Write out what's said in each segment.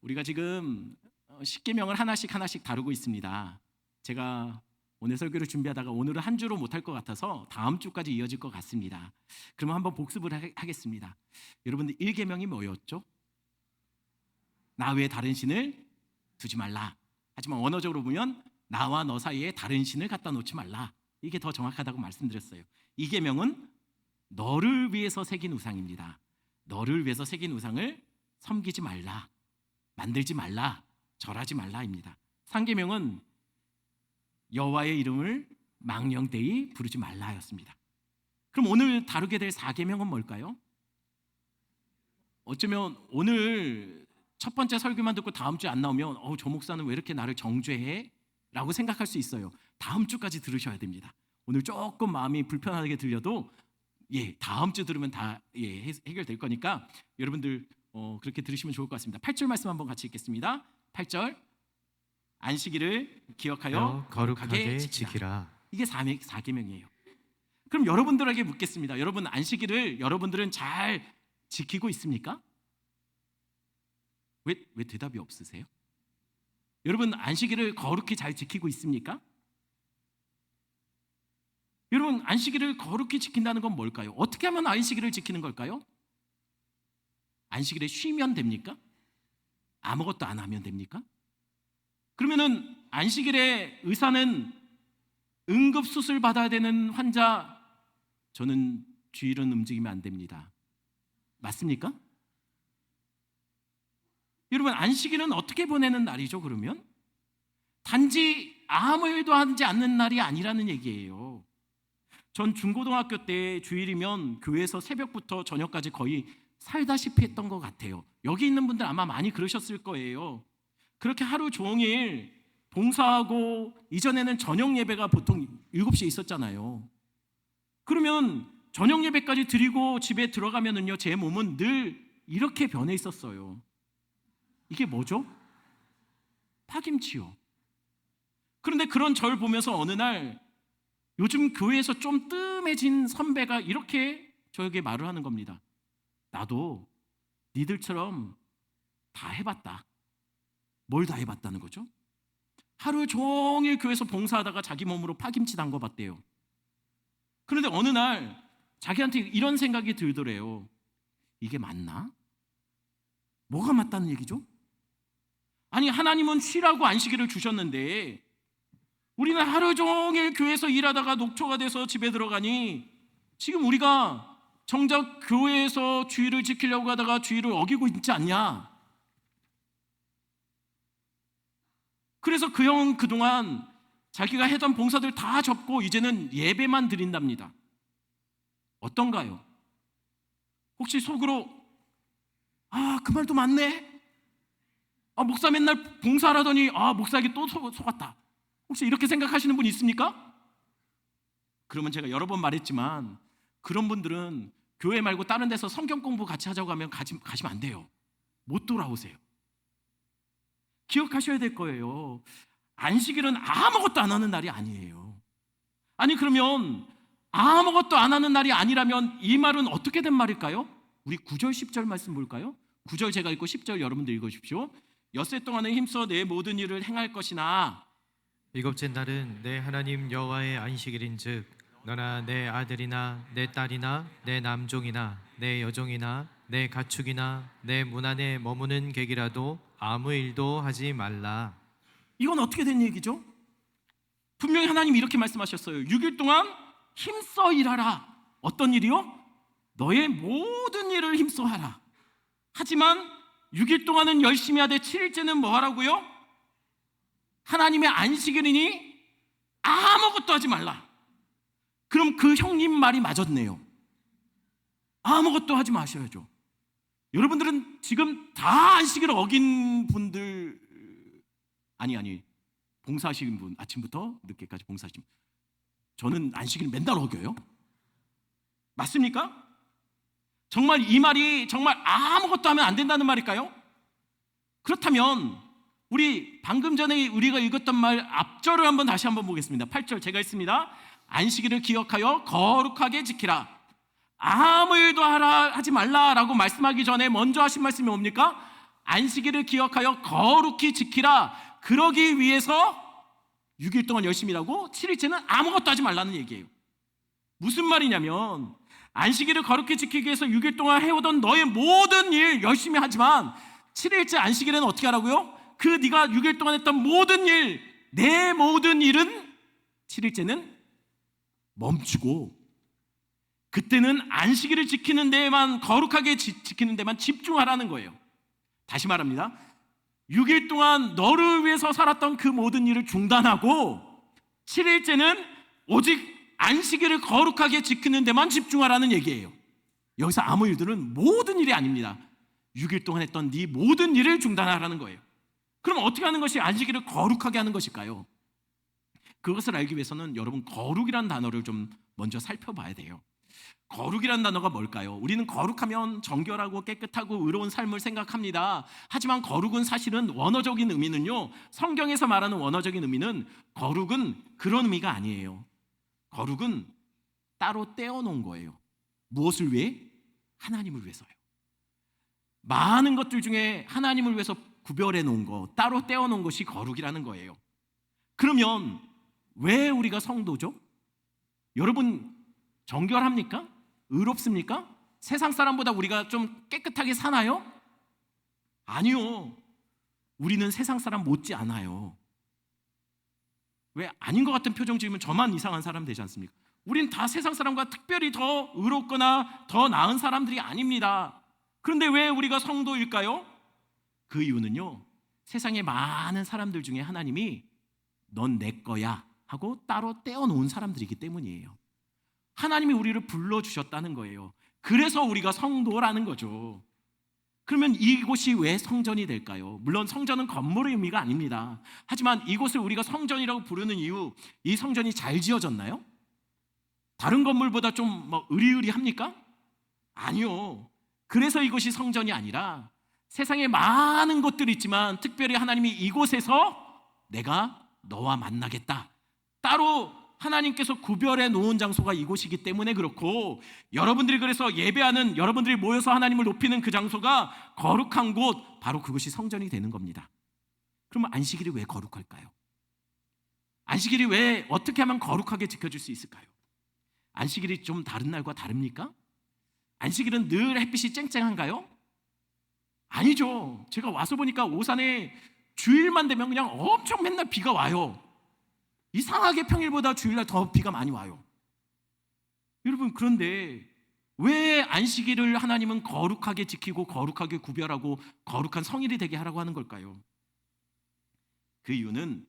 우리가 지금 십계명을 하나씩 다루고 있습니다. 제가 오늘 설교를 준비하다가 오늘은 한 주로 못할 것 같아서 다음 주까지 이어질 것 같습니다. 그러면 한번 복습을 하겠습니다. 여러분들 1계명이 뭐였죠? 나 외에 다른 신을 두지 말라. 하지만 원어적으로 보면 나와 너 사이에 다른 신을 갖다 놓지 말라. 이게 더 정확하다고 말씀드렸어요. 2계명은 너를 위해서 새긴 우상입니다. 너를 위해서 새긴 우상을 섬기지 말라, 만들지 말라, 절하지 말라입니다. 3계명은 여호와의 이름을 망령되이 부르지 말라였습니다. 그럼 오늘 다루게 될 4계명은 뭘까요? 어쩌면 오늘 첫 번째 설교만 듣고 다음 주에 안 나오면 저 목사는 왜 이렇게 나를 정죄해? 라고 생각할 수 있어요. 다음 주까지 들으셔야 됩니다. 오늘 조금 마음이 불편하게 들려도 다음 주 들으면 다 해결될 거니까 여러분들 그렇게 들으시면 좋을 것 같습니다. 8절 말씀 한번 같이 읽겠습니다. 8절 안식일을 기억하여 거룩하게 지키라. 이게 4계명이에요. 그럼 여러분들에게 묻겠습니다. 여러분 안식일을 여러분들은 잘 지키고 있습니까? 왜 대답이 없으세요? 여러분 안식일을 거룩히 잘 지키고 있습니까? 여러분 안식일을 거룩히 지킨다는 건 뭘까요? 어떻게 하면 안식일을 지키는 걸까요? 안식일에 쉬면 됩니까? 아무것도 안 하면 됩니까? 그러면은 안식일에 의사는 응급수술 받아야 되는 환자, 저는 주일은 움직이면 안 됩니다. 맞습니까? 여러분 안식일은 어떻게 보내는 날이죠? 그러면 단지 아무 일도 하지 않는 날이 아니라는 얘기예요. 전 중고등학교 때 주일이면 교회에서 새벽부터 저녁까지 거의 살다시피 했던 것 같아요. 여기 있는 분들 아마 많이 그러셨을 거예요. 그렇게 하루 종일 봉사하고, 이전에는 저녁 예배가 보통 7시에 있었잖아요. 그러면 저녁 예배까지 드리고 집에 들어가면은요, 제 몸은 늘 이렇게 변해 있었어요. 이게 뭐죠? 파김치요. 그런데 그런 절 보면서 어느 날 요즘 교회에서 좀 뜸해진 선배가 이렇게 저에게 말을 하는 겁니다. 나도 니들처럼 다 해봤다. 뭘 다 해봤다는 거죠? 하루 종일 교회에서 봉사하다가 자기 몸으로 파김치 담궈봤대요. 그런데 어느 날 자기한테 이런 생각이 들더래요. 이게 맞나? 뭐가 맞다는 얘기죠? 아니 하나님은 쉬라고 안식일을 주셨는데 우리는 하루 종일 교회에서 일하다가 녹초가 돼서 집에 들어가니 지금 우리가 정작 교회에서 주일을 지키려고 하다가 주일을 어기고 있지 않냐? 그래서 그 형은 그동안 자기가 했던 봉사들 다 접고 이제는 예배만 드린답니다. 어떤가요? 혹시 속으로 그 말도 맞네? 목사 맨날 봉사하라더니 목사에게 또 속았다. 혹시 이렇게 생각하시는 분 있습니까? 그러면 제가 여러 번 말했지만 그런 분들은 교회 말고 다른 데서 성경 공부 같이 하자고 하면 가시면 안 돼요. 못 돌아오세요. 기억하셔야 될 거예요. 안식일은 아무것도 안 하는 날이 아니에요. 아니 그러면 아무것도 안 하는 날이 아니라면 이 말은 어떻게 된 말일까요? 우리 9절 10절 말씀 볼까요? 9절 제가 읽고 10절 여러분들 읽어주십시오. 엿새 동안에 힘써 내 모든 일을 행할 것이나 일곱째 날은 내 하나님 여호와의 안식일인즉 너나 내 아들이나 내 딸이나 내 남종이나 내 여종이나 내 가축이나 내 문 안에 머무는 객이라도 아무 일도 하지 말라. 이건 어떻게 된 얘기죠? 분명히 하나님이 이렇게 말씀하셨어요. 6일 동안 힘써 일하라. 어떤 일이요? 너의 모든 일을 힘써 하라. 하지만 6일 동안은 열심히 하되 7일째는 뭐 하라고요? 하나님의 안식일이니 아무것도 하지 말라. 그럼 그 형님 말이 맞았네요. 아무것도 하지 마셔야죠. 여러분들은 지금 다 안식일을 어긴 분들 아니 봉사하시는 분, 아침부터 늦게까지 봉사하시는 분, 저는 안식일 맨날 어겨요. 맞습니까? 정말 이 말이 정말 아무것도 하면 안 된다는 말일까요? 그렇다면 우리 방금 전에 우리가 읽었던 말 앞절을 다시 한번 보겠습니다. 8절 제가 읽습니다. 안식일을 기억하여 거룩하게 지키라. 아무 일도 하지 말라라고 말씀하기 전에 먼저 하신 말씀이 뭡니까? 안식일을 기억하여 거룩히 지키라. 그러기 위해서 6일 동안 열심히 일하고 7일째는 아무것도 하지 말라는 얘기예요. 무슨 말이냐면 안식일을 거룩히 지키기 위해서 6일 동안 해오던 너의 모든 일 열심히 하지만 7일째 안식일에는 어떻게 하라고요? 그 네가 6일 동안 했던 모든 일, 내 모든 일은 7일째는 멈추고 그때는 안식일을 지키는 데에만, 거룩하게 지키는 데만 집중하라는 거예요. 다시 말합니다. 6일 동안 너를 위해서 살았던 그 모든 일을 중단하고 7일째는 오직 안식일을 거룩하게 지키는 데만 집중하라는 얘기예요. 여기서 아무 일들은 모든 일이 아닙니다. 6일 동안 했던 네 모든 일을 중단하라는 거예요. 그럼 어떻게 하는 것이 안식일을 거룩하게 하는 것일까요? 그것을 알기 위해서는 여러분 거룩이라는 단어를 좀 먼저 살펴봐야 돼요. 거룩이라는 단어가 뭘까요? 우리는 거룩하면 정결하고 깨끗하고 의로운 삶을 생각합니다. 하지만 거룩은 사실은 원어적인 의미는요, 성경에서 말하는 원어적인 의미는 거룩은 그런 의미가 아니에요. 거룩은 따로 떼어놓은 거예요. 무엇을 위해? 하나님을 위해서요. 많은 것들 중에 하나님을 위해서 구별해 놓은 거, 따로 떼어놓은 것이 거룩이라는 거예요. 그러면 왜 우리가 성도죠? 여러분 정결합니까? 의롭습니까? 세상 사람보다 우리가 좀 깨끗하게 사나요? 아니요. 우리는 세상 사람 못지 않아요. 왜 아닌 것 같은 표정 지으면 저만 이상한 사람 되지 않습니까? 우린 다 세상 사람과 특별히 더 의롭거나 더 나은 사람들이 아닙니다. 그런데 왜 우리가 성도일까요? 그 이유는요, 세상에 많은 사람들 중에 하나님이 넌 내 거야 하고 따로 떼어놓은 사람들이기 때문이에요. 하나님이 우리를 불러주셨다는 거예요. 그래서 우리가 성도라는 거죠. 그러면 이곳이 왜 성전이 될까요? 물론 성전은 건물의 의미가 아닙니다. 하지만 이곳을 우리가 성전이라고 부르는 이유, 이 성전이 잘 지어졌나요? 다른 건물보다 좀 으리으리합니까? 아니요. 그래서 이곳이 성전이 아니라 세상에 많은 곳들이 있지만 특별히 하나님이 이곳에서 내가 너와 만나겠다, 따로 하나님께서 구별해 놓은 장소가 이곳이기 때문에 그렇고, 여러분들이 그래서 예배하는, 여러분들이 모여서 하나님을 높이는 그 장소가 거룩한 곳, 바로 그것이 성전이 되는 겁니다. 그러면 안식일이 왜 거룩할까요? 안식일이 왜 어떻게 하면 거룩하게 지켜질 수 있을까요? 안식일이 좀 다른 날과 다릅니까? 안식일은 늘 햇빛이 쨍쨍한가요? 아니죠. 제가 와서 보니까 오산에 주일만 되면 그냥 엄청 맨날 비가 와요. 이상하게 평일보다 주일날 더 비가 많이 와요. 여러분, 그런데 왜 안식일을 하나님은 거룩하게 지키고 거룩하게 구별하고 거룩한 성일이 되게 하라고 하는 걸까요? 그 이유는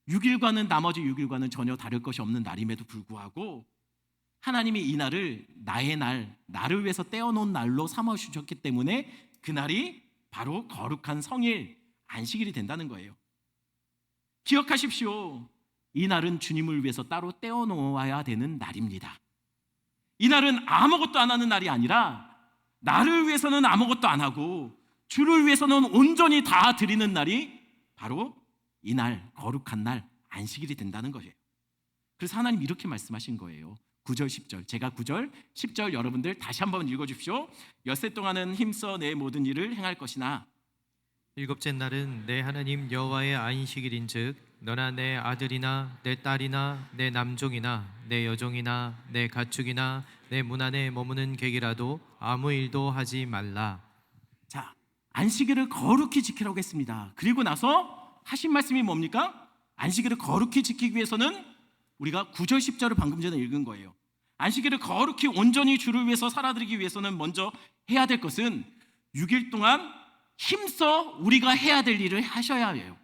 6일과는 나머지 6일과는 전혀 다를 것이 없는 날임에도 불구하고 하나님이 이 날을 나의 날, 나를 위해서 떼어놓은 날로 삼아주셨기 때문에 그 날이 바로 거룩한 성일, 안식일이 된다는 거예요. 기억하십시오. 이 날은 주님을 위해서 따로 떼어놓아야 되는 날입니다. 이 날은 아무것도 안 하는 날이 아니라 나를 위해서는 아무것도 안 하고 주를 위해서는 온전히 다 드리는 날이 바로 이 날, 거룩한 날, 안식일이 된다는 거예요. 그래서 하나님 이렇게 말씀하신 거예요. 9절 10절, 제가 9절 10절 여러분들 다시 한번 읽어주십시오. 엿새 동안은 힘써 내 모든 일을 행할 것이나 일곱째 날은 내 하나님 여호와의 안식일인즉 너나 내 아들이나 내 딸이나 내 남종이나 내 여종이나 내 가축이나 내 문 안에 머무는 객이라도 아무 일도 하지 말라. 자, 안식일을 거룩히 지키라고 했습니다. 그리고 나서 하신 말씀이 뭡니까? 안식일을 거룩히 지키기 위해서는 우리가 9절 10절을 방금 전에 읽은 거예요. 안식일을 거룩히 온전히 주를 위해서 살아드리기 위해서는 먼저 해야 될 것은 6일 동안 힘써 우리가 해야 될 일을 하셔야 해요.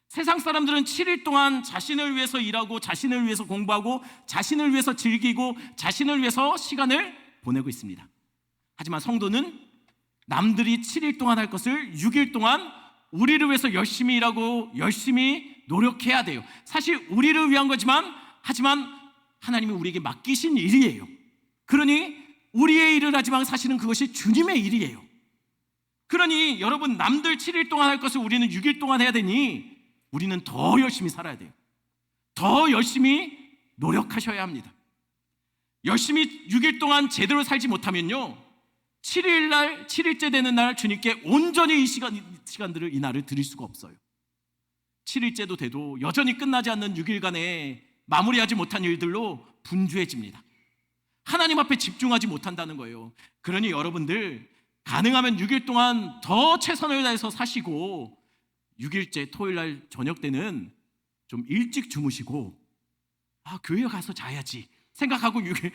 세상 사람들은 7일 동안 자신을 위해서 일하고 자신을 위해서 공부하고 자신을 위해서 즐기고 자신을 위해서 시간을 보내고 있습니다. 하지만 성도는 남들이 7일 동안 할 것을 6일 동안 우리를 위해서 열심히 일하고 열심히 노력해야 돼요. 사실 우리를 위한 거지만 하지만 하나님이 우리에게 맡기신 일이에요. 그러니 우리의 일을 하지만 사실은 그것이 주님의 일이에요. 그러니 여러분, 남들 7일 동안 할 것을 우리는 6일 동안 해야 되니 우리는 더 열심히 살아야 돼요. 더 열심히 노력하셔야 합니다. 열심히 6일 동안 제대로 살지 못하면요, 7일 날 7일째 되는 날 주님께 온전히 이 시간들을 이 날을 드릴 수가 없어요. 7일째도 돼도 여전히 끝나지 않는 6일간의 마무리하지 못한 일들로 분주해집니다. 하나님 앞에 집중하지 못한다는 거예요. 그러니 여러분들 가능하면 6일 동안 더 최선을 다해서 사시고 6일째 토요일 날 저녁 때는 좀 일찍 주무시고 교회 가서 자야지 생각하고 6일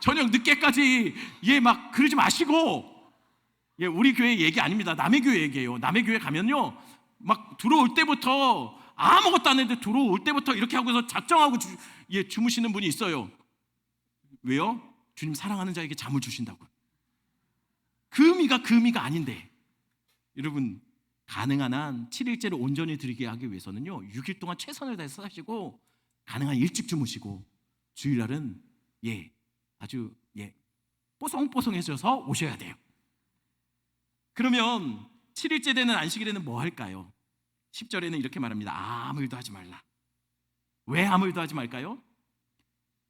저녁 늦게까지 막 그러지 마시고, 우리 교회 얘기 아닙니다. 남의 교회 얘기예요. 남의 교회 가면요 막 들어올 때부터 아무것도 안 했는데 들어올 때부터 이렇게 하고서 작정하고 주무시는 분이 있어요. 왜요? 주님 사랑하는 자에게 잠을 주신다고. 그 의미가 아닌데. 여러분 가능한 한 7일째를 온전히 드리게 하기 위해서는요 6일 동안 최선을 다해서 사시고 가능한 일찍 주무시고 주일날은 아주 뽀송뽀송해져서 오셔야 돼요. 그러면 7일째 되는 안식일에는 뭐 할까요? 10절에는 이렇게 말합니다. 아무 일도 하지 말라. 왜 아무 일도 하지 말까요?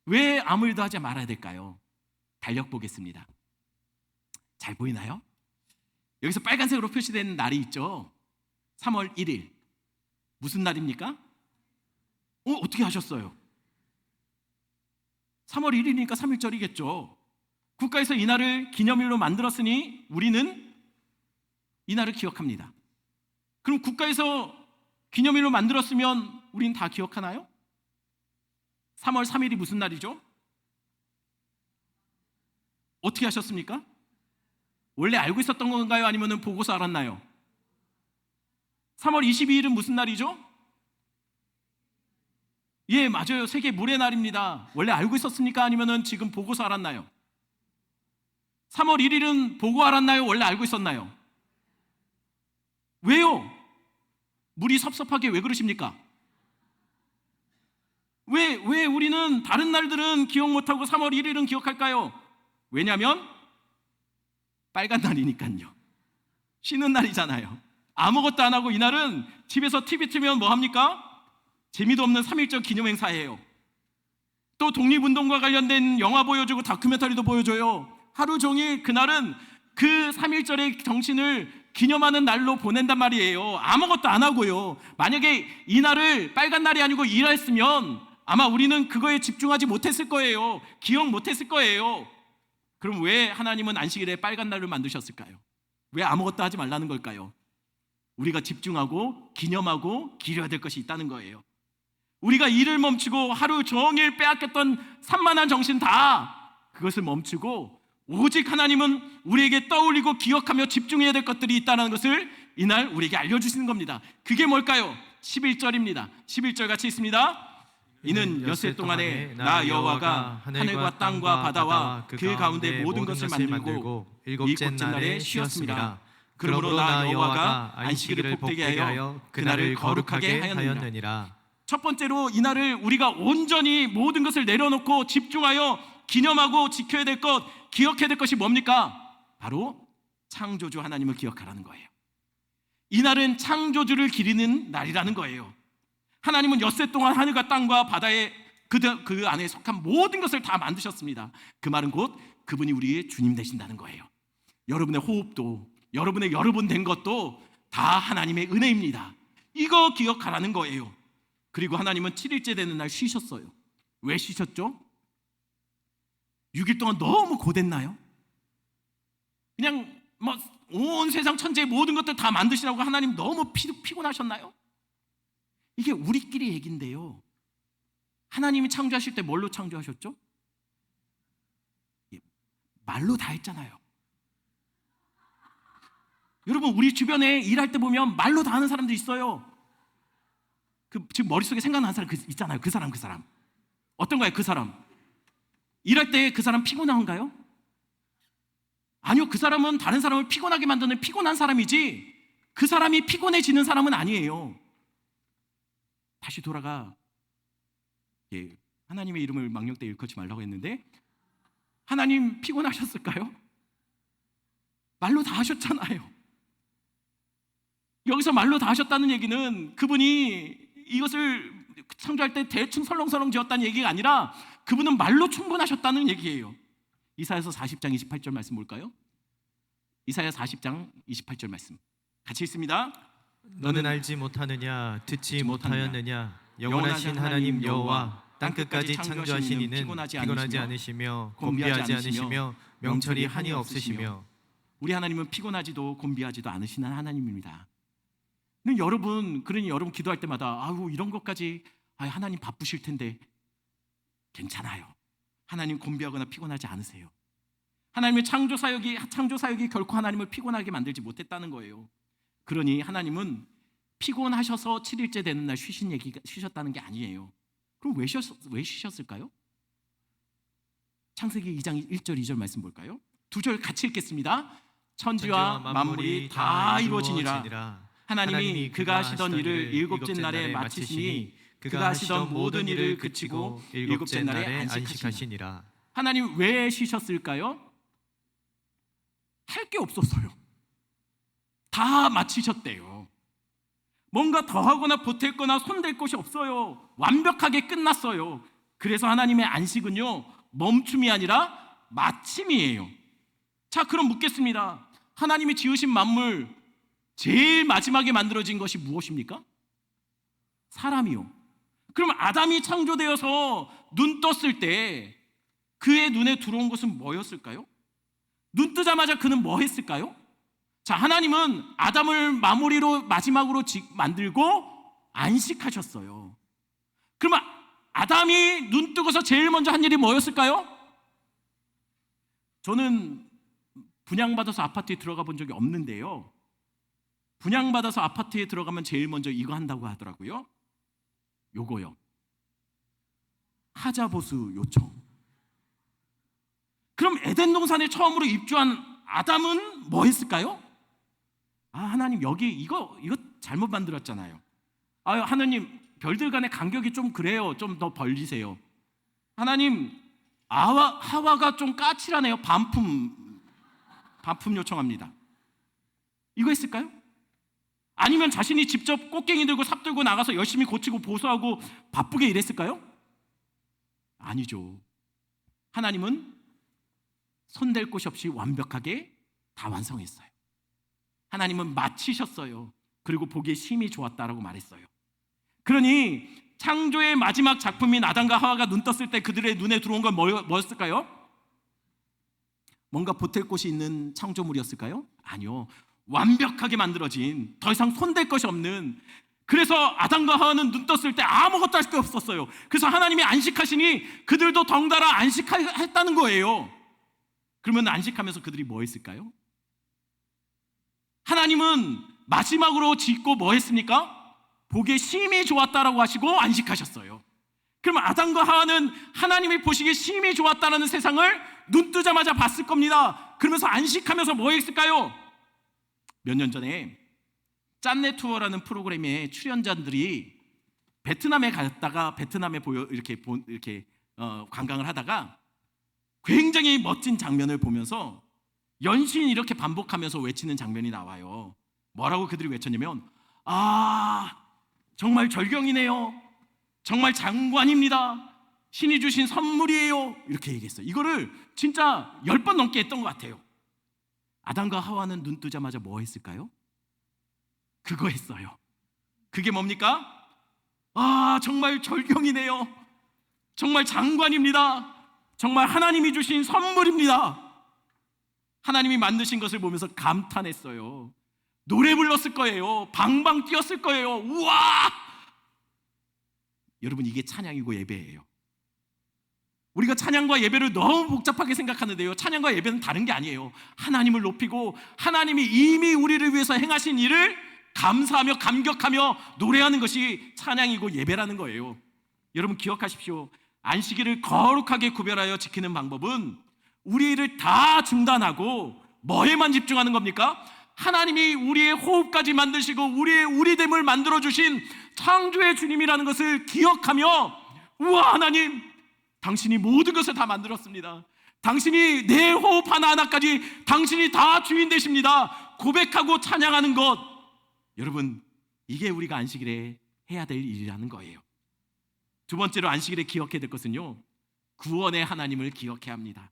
왜 아무 일도 하지 말아야 될까요? 달력 보겠습니다. 잘 보이나요? 여기서 빨간색으로 표시된 날이 있죠. 3월 1일 무슨 날입니까? 어떻게 하셨어요? 3월 1일이니까 3일절이겠죠. 국가에서 이 날을 기념일로 만들었으니 우리는 이 날을 기억합니다. 그럼 국가에서 기념일로 만들었으면 우린 다 기억하나요? 3월 3일이 무슨 날이죠? 어떻게 하셨습니까? 원래 알고 있었던 건가요? 아니면 보고서 알았나요? 3월 22일은 무슨 날이죠? 맞아요. 세계 물의 날입니다. 원래 알고 있었습니까? 아니면 지금 보고서 알았나요? 3월 1일은 보고 알았나요? 원래 알고 있었나요? 왜요? 물이 섭섭하게 왜 그러십니까? 왜 우리는 다른 날들은 기억 못하고 3월 1일은 기억할까요? 왜냐하면 빨간 날이니까요. 쉬는 날이잖아요. 아무것도 안 하고 이날은 집에서 TV 틀면 뭐 합니까? 재미도 없는 3.1절 기념행사예요. 또 독립운동과 관련된 영화 보여주고 다큐멘터리도 보여줘요. 하루 종일 그날은 그 3.1절의 정신을 기념하는 날로 보낸단 말이에요. 아무것도 안 하고요. 만약에 이 날을 빨간 날이 아니고 일했으면 아마 우리는 그거에 집중하지 못했을 거예요. 기억 못했을 거예요. 그럼 왜 하나님은 안식일에 빨간 날을 만드셨을까요? 왜 아무것도 하지 말라는 걸까요? 우리가 집중하고 기념하고 기려야 될 것이 있다는 거예요. 우리가 일을 멈추고 하루 종일 빼앗겼던 산만한 정신 다 그것을 멈추고 오직 하나님은 우리에게 떠올리고 기억하며 집중해야 될 것들이 있다는 것을 이날 우리에게 알려주시는 겁니다. 그게 뭘까요? 11절입니다. 11절 같이 있습니다. 이는 엿새 동안에 나 여호와가 하늘과 땅과 바다와 그 가운데 모든 것을 만들고 일곱째 날에 쉬었습니다. 그러므로 나 여호와가 안식일을 복되게 하여 그날을 거룩하게 하였느니라. 첫 번째로 이날을 우리가 온전히 모든 것을 내려놓고 집중하여 기념하고 지켜야 될 것, 기억해야 될 것이 뭡니까? 바로 창조주 하나님을 기억하라는 거예요. 이날은 창조주를 기리는 날이라는 거예요. 하나님은 엿새 동안 하늘과 땅과 바다에 그 안에 속한 모든 것을 다 만드셨습니다. 그 말은 곧 그분이 우리의 주님 되신다는 거예요. 여러분의 호흡도, 여러분의 여러분 된 것도 다 하나님의 은혜입니다. 이거 기억하라는 거예요. 그리고 하나님은 7일째 되는 날 쉬셨어요. 왜 쉬셨죠? 6일 동안 너무 고됐나요? 그냥 온 세상 천지의 모든 것들 다 만드시라고 하나님 너무 피곤하셨나요? 이게 우리끼리 얘기인데요. 하나님이 창조하실 때 뭘로 창조하셨죠? 말로 다 했잖아요. 여러분 우리 주변에 일할 때 보면 말로 다 하는 사람들 있어요. 지금 머릿속에 생각나는 사람 있잖아요. 그 사람 어떤가요? 그 사람 일할 때 그 사람 피곤한가요? 아니요. 그 사람은 다른 사람을 피곤하게 만드는 피곤한 사람이지 그 사람이 피곤해지는 사람은 아니에요. 다시 돌아가 하나님의 이름을 망령 때 일컫지 말라고 했는데 하나님 피곤하셨을까요? 말로 다 하셨잖아요. 여기서 말로 다 하셨다는 얘기는 그분이 이것을 창조할 때 대충 설렁설렁 지었다는 얘기가 아니라 그분은 말로 충분하셨다는 얘기예요. 이사야서 40장 28절 말씀 볼까요? 이사야 40장 28절 말씀 같이 읽습니다. 너는 알지 못하느냐 듣지 못하느냐. 못하였느냐 영원하신 하나님 여호와 땅끝까지 창조하신 이는 피곤하지 피곤하지 않으시며 곤비하지 않으시며 명철이 한이 없으시며. 우리 하나님은 피곤하지도 곤비하지도 않으시는 하나님입니다. 근데 그러니 여러분 기도할 때마다 아유 이런 것까지 하나님 바쁘실 텐데 괜찮아요. 하나님 곤비하거나 피곤하지 않으세요. 하나님의 창조 사역이 결코 하나님을 피곤하게 만들지 못했다는 거예요. 그러니 하나님은 피곤하셔서 7일째 되는 날 쉬셨다는 게 아니에요. 그럼 왜 쉬셨을까요? 창세기 2장 1절 2절 말씀 볼까요? 두 절 같이 읽겠습니다. 천지와 만물이 다 이루어지니라. 하나님이 그가 하시던 일을 일곱째 날에 마치시니 그가 하시던 모든 일을 그치고 일곱째 날에 안식하시니라. 하나님 왜 쉬셨을까요? 할 게 없었어요. 다 마치셨대요. 뭔가 더하거나 보탤거나 손댈 것이 없어요. 완벽하게 끝났어요. 그래서 하나님의 안식은요 멈춤이 아니라 마침이에요. 자, 그럼 묻겠습니다. 하나님이 지으신 만물 제일 마지막에 만들어진 것이 무엇입니까? 사람이요. 그럼 아담이 창조되어서 눈 떴을 때 그의 눈에 들어온 것은 뭐였을까요? 눈 뜨자마자 그는 뭐 했을까요? 자, 하나님은 아담을 마지막으로 만들고 안식하셨어요. 그러면 아담이 눈 뜨고서 제일 먼저 한 일이 뭐였을까요? 저는 분양받아서 아파트에 들어가 본 적이 없는데요, 분양받아서 아파트에 들어가면 제일 먼저 이거 한다고 하더라고요. 요거요. 하자보수 요청. 그럼 에덴 동산에 처음으로 입주한 아담은 뭐 했을까요? 하나님 여기 이거 잘못 만들었잖아요. 하나님 별들 간의 간격이 좀 그래요. 좀 더 벌리세요. 하나님 하와가 좀 까칠하네요. 반품 요청합니다. 이거 했을까요? 아니면 자신이 직접 꽃갱이 들고 삽 들고 나가서 열심히 고치고 보수하고 바쁘게 일했을까요? 아니죠. 하나님은 손댈 곳이 없이 완벽하게 다 완성했어요. 하나님은 마치셨어요. 그리고 보기에 심히 좋았다라고 말했어요. 그러니 창조의 마지막 작품인 아담과 하와가 눈 떴을 때 그들의 눈에 들어온 건 뭐였을까요? 뭔가 보탤 곳이 있는 창조물이었을까요? 아니요. 완벽하게 만들어진, 더 이상 손댈 것이 없는. 그래서 아담과 하와는 눈 떴을 때 아무것도 할 게 없었어요. 그래서 하나님이 안식하시니 그들도 덩달아 안식했다는 거예요. 그러면 안식하면서 그들이 뭐 했을까요? 하나님은 마지막으로 짓고 뭐 했습니까? 보기에 심히 좋았다라고 하시고 안식하셨어요. 그럼 아담과 하와는 하나님이 보시기에 심히 좋았다라는 세상을 눈 뜨자마자 봤을 겁니다. 그러면서 안식하면서 뭐 했을까요? 몇 년 전에 짠내 투어라는 프로그램의 출연자들이 베트남에 갔다가 베트남에 이렇게 관광을 하다가 굉장히 멋진 장면을 보면서 연신 이렇게 반복하면서 외치는 장면이 나와요. 뭐라고 그들이 외쳤냐면 정말 절경이네요. 정말 장관입니다. 신이 주신 선물이에요. 이렇게 얘기했어요. 이거를 진짜 10번 넘게 했던 것 같아요. 아담과 하와는 눈 뜨자마자 뭐 했을까요? 그거 했어요. 그게 뭡니까? 정말 절경이네요. 정말 장관입니다. 정말 하나님이 주신 선물입니다. 하나님이 만드신 것을 보면서 감탄했어요. 노래 불렀을 거예요. 방방 뛰었을 거예요. 우와! 여러분, 이게 찬양이고 예배예요. 우리가 찬양과 예배를 너무 복잡하게 생각하는데요, 찬양과 예배는 다른 게 아니에요. 하나님을 높이고 하나님이 이미 우리를 위해서 행하신 일을 감사하며 감격하며 노래하는 것이 찬양이고 예배라는 거예요. 여러분 기억하십시오. 안식일을 거룩하게 구별하여 지키는 방법은 우리를 다 중단하고 뭐에만 집중하는 겁니까? 하나님이 우리의 호흡까지 만드시고 우리됨을 만들어주신 창조의 주님이라는 것을 기억하며, 우와, 하나님 당신이 모든 것을 다 만들었습니다. 당신이 내 호흡 하나하나까지 당신이 다 주인 되십니다. 고백하고 찬양하는 것, 여러분 이게 우리가 안식일에 해야 될 일이라는 거예요. 두 번째로 안식일에 기억해야 될 것은요, 구원의 하나님을 기억해야 합니다.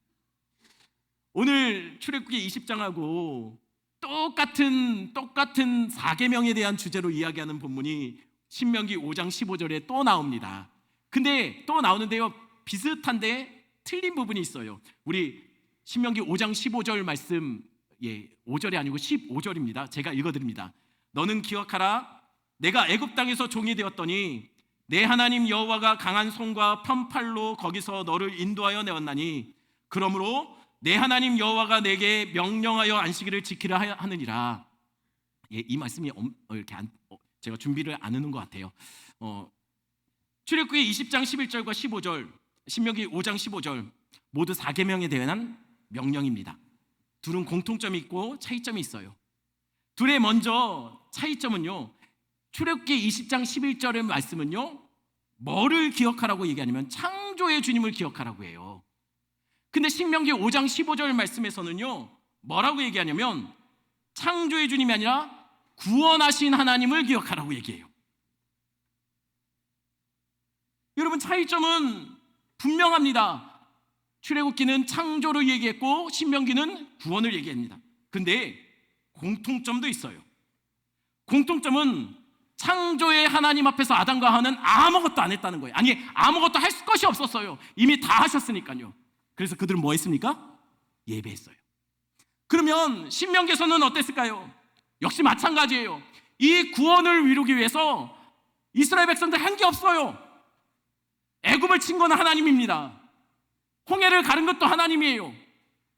오늘 출애굽기 20장하고 똑같은 4계명에 대한 주제로 이야기하는 본문이 신명기 5장 15절에 또 나옵니다. 근데 또 나오는데요, 비슷한데 틀린 부분이 있어요. 우리 신명기 5장 15절 말씀, 5절이 아니고 15절입니다. 제가 읽어드립니다. 너는 기억하라. 내가 애굽 땅에서 종이 되었더니 내 하나님 여호와가 강한 손과 편팔로 거기서 너를 인도하여 내었나니 그러므로 내 하나님 여호와가 내게 명령하여 안식일을 지키라 하느니라. 이 말씀이 이렇게 제가 준비를 안 해놓은 것 같아요. 출애굽기 20장 11절과 15절, 신명기 5장 15절 모두 4계명에 대한 명령입니다. 둘은 공통점이 있고 차이점이 있어요. 둘의 먼저 차이점은요, 출애굽기 20장 11절의 말씀은요, 뭐를 기억하라고 얘기하냐면 창조의 주님을 기억하라고 해요. 근데 신명기 5장 15절 말씀에서는요, 뭐라고 얘기하냐면 창조의 주님이 아니라 구원하신 하나님을 기억하라고 얘기해요. 여러분, 차이점은 분명합니다. 출애굽기는 창조를 얘기했고 신명기는 구원을 얘기합니다. 근데 공통점도 있어요. 공통점은 창조의 하나님 앞에서 아담과 하와는 아무것도 안 했다는 거예요. 아니, 아무것도 할 것이 없었어요. 이미 다 하셨으니까요. 그래서 그들은 뭐 했습니까? 예배했어요. 그러면 신명기에서는 어땠을까요? 역시 마찬가지예요. 이 구원을 이루기 위해서 이스라엘 백성들 한 게 없어요. 애굽을 친 건 하나님입니다. 홍해를 가른 것도 하나님이에요.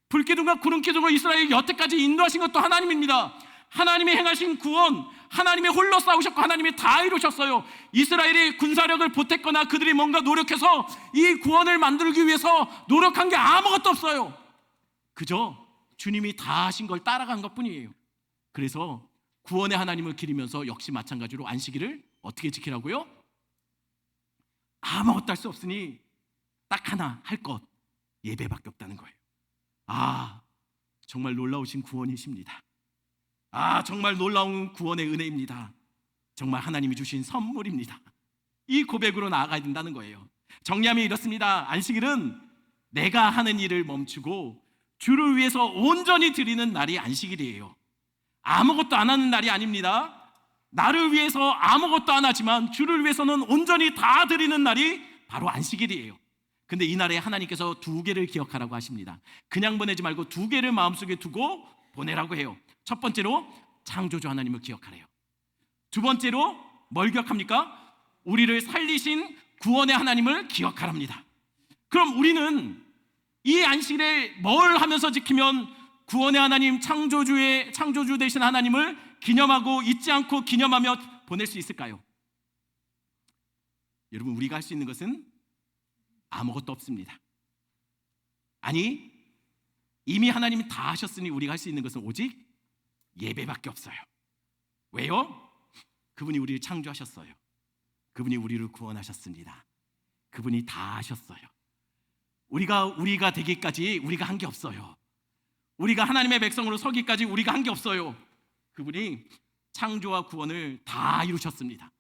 불기둥과 구름기둥으로 이스라엘 여태까지 인도하신 것도 하나님입니다. 하나님이 행하신 구원, 하나님이 홀로 싸우셨고 하나님이 다 이루셨어요. 이스라엘이 군사력을 보탰거나 그들이 뭔가 노력해서 이 구원을 만들기 위해서 노력한 게 아무것도 없어요. 그저 주님이 다 하신 걸 따라간 것뿐이에요. 그래서 구원의 하나님을 기리면서 역시 마찬가지로 안식일을 어떻게 지키라고요? 아무것도 할 수 없으니 딱 하나 할 것, 예배밖에 없다는 거예요. 정말 놀라우신 구원이십니다. 정말 놀라운 구원의 은혜입니다. 정말 하나님이 주신 선물입니다. 이 고백으로 나아가야 된다는 거예요. 정리하면 이렇습니다. 안식일은 내가 하는 일을 멈추고 주를 위해서 온전히 드리는 날이 안식일이에요. 아무것도 안 하는 날이 아닙니다. 나를 위해서 아무것도 안 하지만 주를 위해서는 온전히 다 드리는 날이 바로 안식일이에요. 근데 이 날에 하나님께서 2개를 기억하라고 하십니다. 그냥 보내지 말고 2개를 마음속에 두고 보내라고 해요. 첫 번째로 창조주 하나님을 기억하래요. 두 번째로 뭘 기억합니까? 우리를 살리신 구원의 하나님을 기억하랍니다. 그럼 우리는 이 안식일에 뭘 하면서 지키면 구원의 하나님, 창조주 되신 하나님을 기념하고 잊지 않고 기념하며 보낼 수 있을까요? 여러분, 우리가 할 수 있는 것은 아무것도 없습니다. 아니, 이미 하나님이 다 하셨으니 우리가 할 수 있는 것은 오직 예배밖에 없어요. 왜요? 그분이 우리를 창조하셨어요. 그분이 우리를 구원하셨습니다. 그분이 다 하셨어요. 우리가 되기까지 우리가 한 게 없어요. 우리가 하나님의 백성으로 서기까지 우리가 한 게 없어요. 그분이 창조와 구원을 다 이루셨습니다.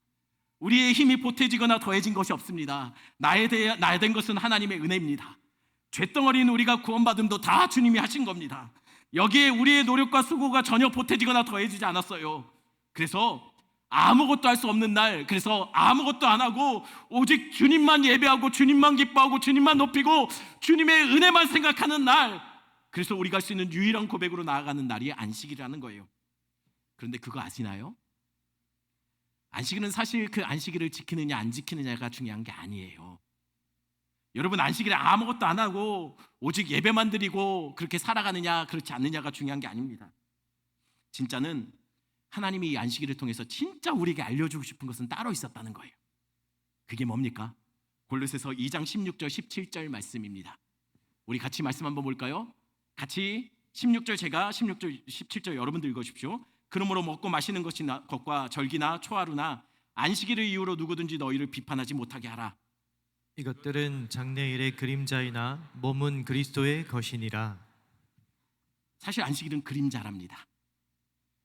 우리의 힘이 보태지거나 더해진 것이 없습니다. 나에 된 것은 하나님의 은혜입니다. 죄덩어리인 우리가 구원받음도 다 주님이 하신 겁니다. 여기에 우리의 노력과 수고가 전혀 보태지거나 더해지지 않았어요. 그래서 아무것도 할 수 없는 날, 그래서 아무것도 안 하고 오직 주님만 예배하고 주님만 기뻐하고 주님만 높이고 주님의 은혜만 생각하는 날, 그래서 우리가 할 수 있는 유일한 고백으로 나아가는 날이 안식일이라는 거예요. 그런데 그거 아시나요? 안식일은 사실 그 안식일을 지키느냐 안 지키느냐가 중요한 게 아니에요. 여러분, 안식일에 아무것도 안 하고 오직 예배만 드리고 그렇게 살아가느냐 그렇지 않느냐가 중요한 게 아닙니다. 진짜는 하나님이 이 안식일을 통해서 진짜 우리에게 알려주고 싶은 것은 따로 있었다는 거예요. 그게 뭡니까? 골로새서 2장 16절 17절 말씀입니다. 우리 같이 말씀 한번 볼까요? 같이 16절 제가 16절 17절 여러분들 읽어주십시오. 그러므로 먹고 마시는 것과 절기나 초하루나 안식일을 이유로 누구든지 너희를 비판하지 못하게 하라. 이것들은 장래일의 그림자이나 몸은 그리스도의 것이니라. 사실 안식일은 그림자랍니다.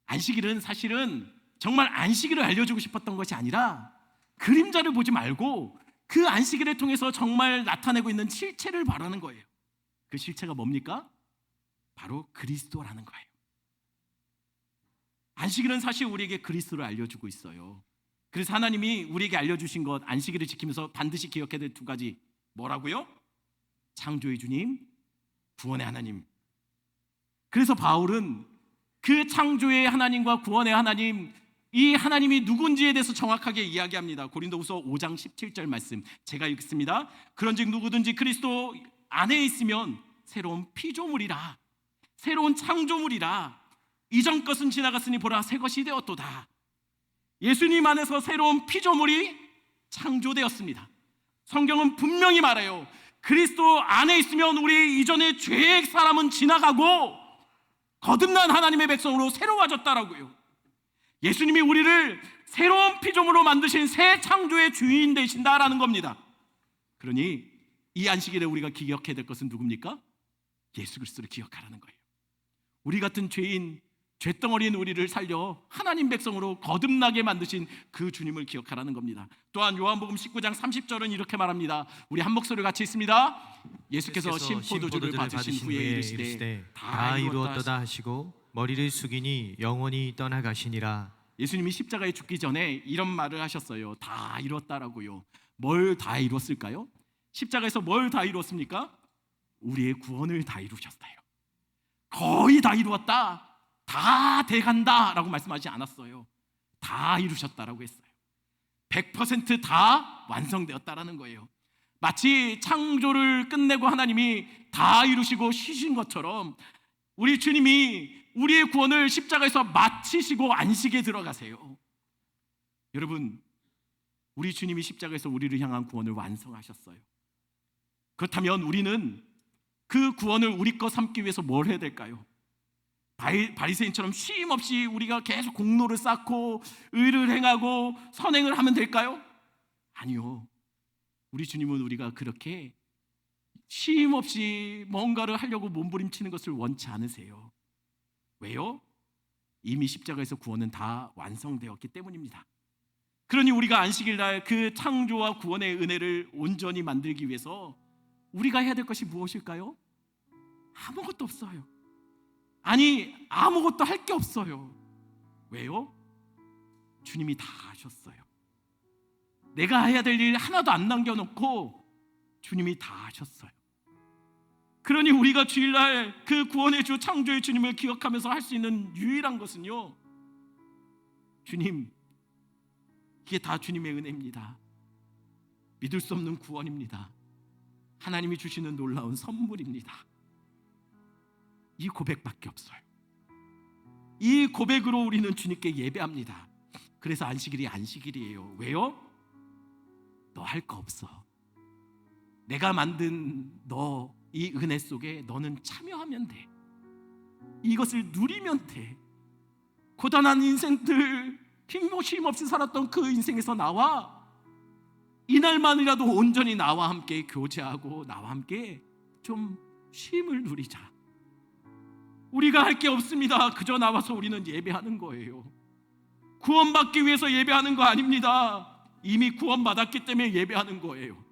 안식일은 사실은 정말 안식일을 알려주고 싶었던 것이 아니라 그림자를 보지 말고 그 안식일을 통해서 정말 나타내고 있는 실체를 바라는 거예요. 그 실체가 뭡니까? 바로 그리스도라는 거예요. 안식일은 사실 우리에게 그리스도를 알려주고 있어요. 그래서 하나님이 우리에게 알려주신 것, 안식일을 지키면서 반드시 기억해야 될 두 가지, 뭐라고요? 창조의 주님, 구원의 하나님. 그래서 바울은 그 창조의 하나님과 구원의 하나님, 이 하나님이 누군지에 대해서 정확하게 이야기합니다. 고린도후서 5장 17절 말씀 제가 읽습니다. 그런즉 누구든지 그리스도 안에 있으면 새로운 피조물이라, 새로운 창조물이라. 이전 것은 지나갔으니 보라 새 것이 되었도다. 예수님 안에서 새로운 피조물이 창조되었습니다. 성경은 분명히 말해요. 그리스도 안에 있으면 우리 이전의 죄의 사람은 지나가고 거듭난 하나님의 백성으로 새로워졌다라고요. 예수님이 우리를 새로운 피조물로 만드신 새 창조의 주인 되신다라는 겁니다. 그러니 이 안식일에 우리가 기억해야 될 것은 누굽니까? 예수 그리스도를 기억하라는 거예요. 우리 같은 죄인, 죄덩어리인 우리를 살려 하나님 백성으로 거듭나게 만드신 그 주님을 기억하라는 겁니다. 또한 요한복음 19장 30절은 이렇게 말합니다. 우리 한 목소리로 같이 있습니다. 예수께서 신포도주를 받으신 후에 이르시되 다 이루었도다 하시고 머리를 숙이니 영원히 떠나가시니라. 예수님이 십자가에 죽기 전에 이런 말을 하셨어요. 다 이뤘다라고요. 뭘 다 이뤘을까요? 십자가에서 뭘 다 이뤘습니까? 우리의 구원을 다 이루셨어요. 거의 다 이루었다, 다 돼간다 라고 말씀하지 않았어요. 다 이루셨다라고 했어요. 100%다 완성되었다라는 거예요. 마치 창조를 끝내고 하나님이 다 이루시고 쉬신 것처럼 우리 주님이 우리의 구원을 십자가에서 마치시고 안식에 들어가세요. 여러분, 우리 주님이 십자가에서 우리를 향한 구원을 완성하셨어요. 그렇다면 우리는 그 구원을 우리 것 삼기 위해서 뭘 해야 될까요? 바리새인처럼 쉼 없이 우리가 계속 공로를 쌓고 의를 행하고 선행을 하면 될까요? 아니요. 우리 주님은 우리가 그렇게 쉼 없이 뭔가를 하려고 몸부림치는 것을 원치 않으세요. 왜요? 이미 십자가에서 구원은 다 완성되었기 때문입니다. 그러니 우리가 안식일 날 그 창조와 구원의 은혜를 온전히 만들기 위해서 우리가 해야 될 것이 무엇일까요? 아무것도 없어요. 아니, 아무것도 할 게 없어요. 왜요? 주님이 다 하셨어요. 내가 해야 될 일 하나도 안 남겨놓고 주님이 다 하셨어요. 그러니 우리가 주일날 그 구원의 주 창조의 주님을 기억하면서 할 수 있는 유일한 것은요, 주님, 이게 다 주님의 은혜입니다. 믿을 수 없는 구원입니다. 하나님이 주시는 놀라운 선물입니다. 이 고백밖에 없어요. 이 고백으로 우리는 주님께 예배합니다. 그래서 안식일이 안식일이에요. 왜요? 너 할 거 없어. 내가 만든 너 이 은혜 속에 너는 참여하면 돼. 이것을 누리면 돼. 고단한 인생들, 쉼 없이 살았던 그 인생에서 나와 이날만이라도 온전히 나와 함께 교제하고 나와 함께 좀 쉼을 누리자. 우리가 할 게 없습니다. 그저 나와서 우리는 예배하는 거예요. 구원받기 위해서 예배하는 거 아닙니다. 이미 구원받았기 때문에 예배하는 거예요.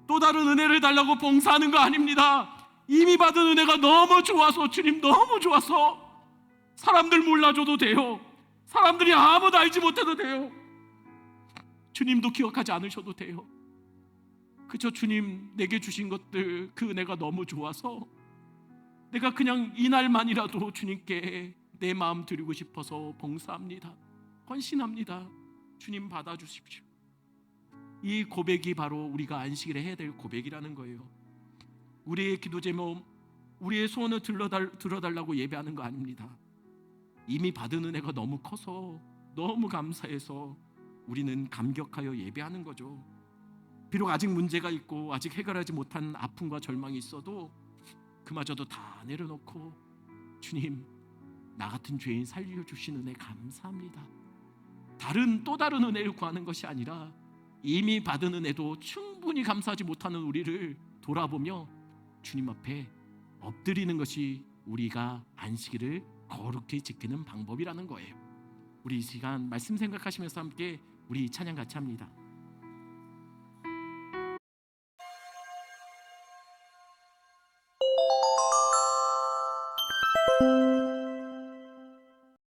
또 다른 은혜를 달라고 봉사하는 거 아닙니다. 이미 받은 은혜가 너무 좋아서, 주님 너무 좋아서 사람들 몰라줘도 돼요. 사람들이 아무도 알지 못해도 돼요. 주님도 기억하지 않으셔도 돼요. 그저 주님 내게 주신 것들, 그 은혜가 너무 좋아서 내가 그냥 이날만이라도 주님께 내 마음 드리고 싶어서 봉사합니다. 헌신합니다. 주님 받아주십시오. 이 고백이 바로 우리가 안식일에 해야 될 고백이라는 거예요. 우리의 기도 제목, 우리의 소원을 들어달라고 예배하는 거 아닙니다. 이미 받은 은혜가 너무 커서, 너무 감사해서 우리는 감격하여 예배하는 거죠. 비록 아직 문제가 있고 아직 해결하지 못한 아픔과 절망이 있어도 그마저도 다 내려놓고, 주님, 나 같은 죄인 살려주신 은혜 감사합니다. 또 다른 은혜를 구하는 것이 아니라 이미 받은 은혜도 충분히 감사하지 못하는 우리를 돌아보며 주님 앞에 엎드리는 것이 우리가 안식일을 거룩히 지키는 방법이라는 거예요. 우리 이 시간 말씀 생각하시면서 함께 우리 찬양 같이 합니다.